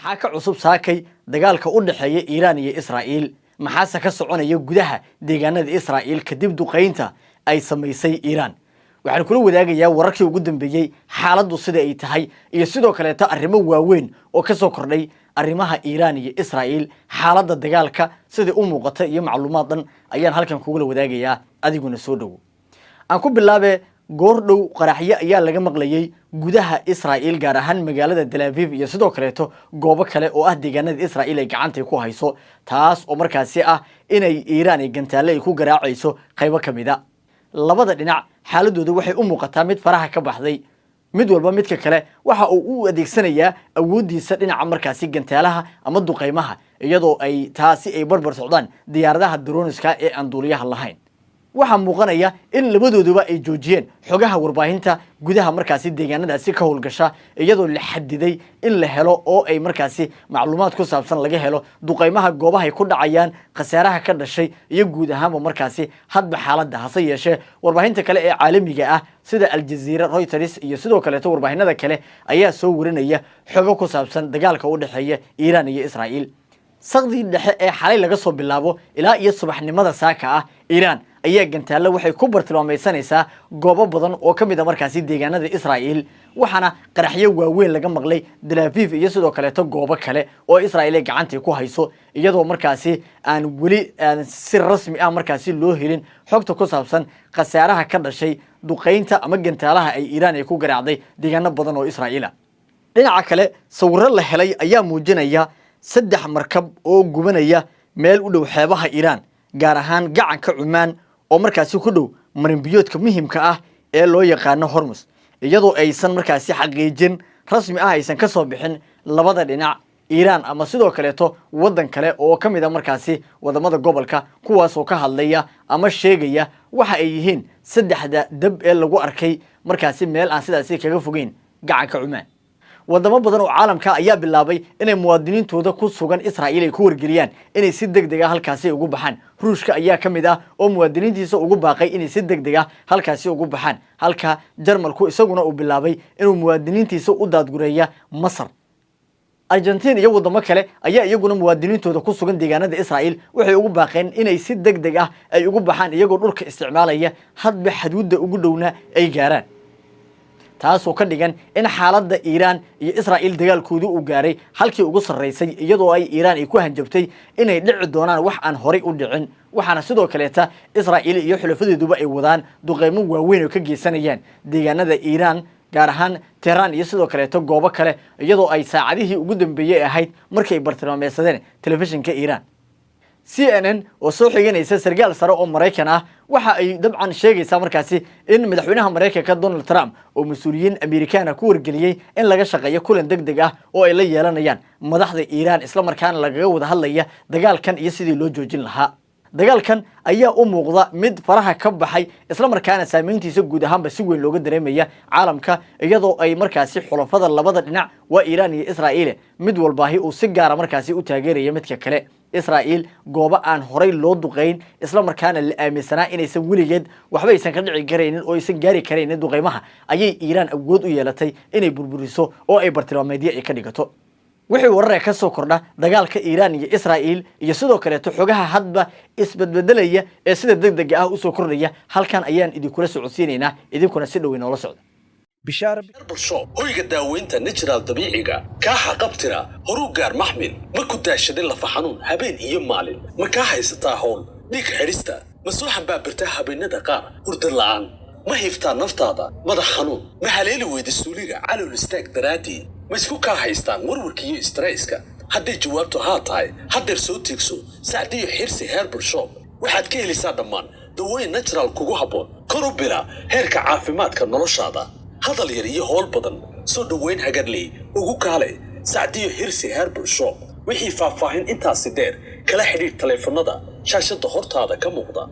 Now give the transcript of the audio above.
حاكا عصب ساكي دقالك أودحي إيران iyo إسرائيل maxaase ka soconaya gudaha deegaanada Israa'iil kadib duqeynta ay sameysay Iran waxaan kula wadaagayaa wararkii ugu dambeeyay xaaladdu sida ay tahay iyo sidoo kale arrimo waaweyn oo ka soo kordhay arrimaha Iran iyo Israa'iil xaaladda dagaalka sida u muuqata iyo macluumaaddan ayaan halkan kugu wadaagayaa adiguna soo dhaw aan ku bilaabay goordhow qaraxyo ayaa laga maqlayay gudaha Israa'iil gaar ahaan magaalada Tel Aviv iyo sidoo kale goobo kale oo ah deegaanada Israa'iil ay gacanta ku hayso taas oo markaasi ah inay Iran ay gantaale ay ku garaacayso qaybo kamida labada dhinac xaaladoodu waxay u muuqataa mid faraha ka baxday mid walba midka kale waxa uu u adeegsanayaa awoodiisa dhinaca markaasi gantaalaha ama duqeymaha iyadoo ay taasi ay barbar socdaan diyaaradaha droniska ee aan duuliyaha lahayn waxa muuqanaya in labadooduba ay joojiyeen xogaha warbaahinta gudaha markaasi deegaanadaasi ka howlgasha iyadoo la xadiday in la helo oo ay markaasi macluumaad ku saabsan laga helo duqeymaha goobaha ay ku dhacayaan qasaaraha ka dhashay iyo guud ahaanba markaasi hadba xaaladda hase yeeshee warbaahinta kale ee caalamiga ah sida Al Jazeera Reuters iyo sidoo kale warbaahinada kale ayaa soo warinaya xogo ku saabsan dagaalka u dhaxeeya Iran iyo Israa'iil saqdii dhexe ee xalay laga soo bilaabo ilaa iyo subaxnimada saaka ah Iran ayaa gantaale waxay ku bartilmaameedsanaysaa goobo badan oo kamid ah markaasi deegaanada Israa'iil waxaana qaraxyo waaweyn laga maqlay Tel Aviv iyo sidoo kale goobo kale oo Israa'iil ay gacanta ku hayso iyadoo markaasi aan wali si rasmi ah markaasi loo helin xogta ku saabsan qasaaraha ka dhashay duqeynta ama gantaalaha ay Iran ay ku garaacday deegaano badan oo Israa'iil ah dhinaca kale sawirro la helay ayaa muujinaya saddex markab oo gubanaya meel u dhow xeebaha Iran gaar ahaan gacanka Cumaan oo markaasi ku dhow marinbiyoodka muhiimka ah ee loo yaqaan Hormuz iyadoo aysan markaasi xaqiijin rasmi ah aysan ka soo bixin labada dhinac Iran ama sidoo kale wadan kale oo kamid ah markaasi wadamada gobolka kuwaas oo ka hadlaya ama sheegaya waxa ay yihiin saddexda dab ee lagu arkay markaasi meel aan sidaasi kaga fogeyn gacanka Cumaan wadamo badan oo caalamka ayaa bilaabay inay muwaadiniintooda ku sugan Israa'iil ay ku wargeliyaan inay si degdeg ah halkaasi ugu baxaan Ruushka ayaa kamid ah oo muwaadiniintiisa ugu baaqay inay si degdeg ah halkaasi ugu baxaan halka Jarmalku isaguna uu bilaabay inuu muwaadiniintiisa u daadgureeyo Masar Argentina iyo wadamo kale ayaa iyaguna muwaadiniintooda ku sugan deegaanada Israa'iil waxay ugu baaqeen inay si degdeg ah ay ugu baxaan iyagoo dhulka isticmaalaya hadba xuduudda ugu dhowna ay gaaraan taasoo ka dhigan in xaaladda Iran iyo Israa'iil dagaalkoodu uu gaaray halkii ugu sareysay iyadoo ay Iran ay ku hanjabtay inay dhici doonaan wax aan horay u dhicin waxaana sidoo kale Israa'iil iyo xulafadeeduba ay wadaan duqeymo waaweyn oo ka geysanayaan deegaanada Iran gaar ahaan Tehran iyo sidoo kale goobo kale iyadoo ay saacadihii ugu dambeeyay ahayd markay bartilmaameedsadeen telefishinka Iran CNN oo soo xiganaysa sargaal sare oo Mareykan ah waxa ay dabcan sheegaysaa markaasi in madaxweynaha Mareykanka Donald Trump oo mas'uuliyiin Amerikaan ku wargeliyay in laga shaqeeyo kulan degdeg ah oo ay la yeelanayaan madaxda Iran isla markaana laga wada hadlaya dagaalkan iyo sidii loo joojin lahaa dagaalkan ayaa u muuqda mid faraha ka baxay isla markaana saameyntiisa guud ahaanba si weyn looga dareemaya caalamka iyadoo ay markaasi xulafada labada dhinac waa Iran iyo Israa'iil mid walbaahi uu si gaar ah markaasi u taageerayo midka kale Israa'iil goobo aan horay loo duqeyn isla markaana la aaminsanaa inaysan weligeed waxba aysan ka dhici kareynin oo aysan gaari kareynin duqeymaha ayay Iran awood u yeelatay inay burburiso oo ay bartilmaameedyo ay ka dhigato wixii warar ka soo kordha dagaalka Iran iyo Israa'iil iyo sidoo kale xogaha hadba isbedbedelaya ee sida degdeg ah u soo kordhaya halkan ayaan idin kula socodsiinaynaa idinkuna si dhow inoo la socda بشارة برشوب هويga daaweynta natural dabiiciga ka xaqabtira horu gaar maxmil ma ku daashadin la faxanuun habeen iyo maalin ma ka haysataa howl dhig xirista masuuxan baabirta habeenada qaar hurda la'aan ma hiftaa naftaada madax xanuun ma haleeli weydi suuliga calool istaag daraadi ma isku ka haystaan warwarka iyo stresska haddii jawaabtu haa tahay haddeer soo tiigso saacadiyo xirsi herbal shop waxaad ka helisaa dhammaan dawooyin natural kugu habboon kor u bila heerka caafimaadka noloshaada hadal yar iyo howl badan soo dhaweyn hagarley ugu kaale saacadiyo xirsi herbal shop wixii faahfaahin intaasi dheer kala xiriir taleefanada shaashada hortaada ka muuqda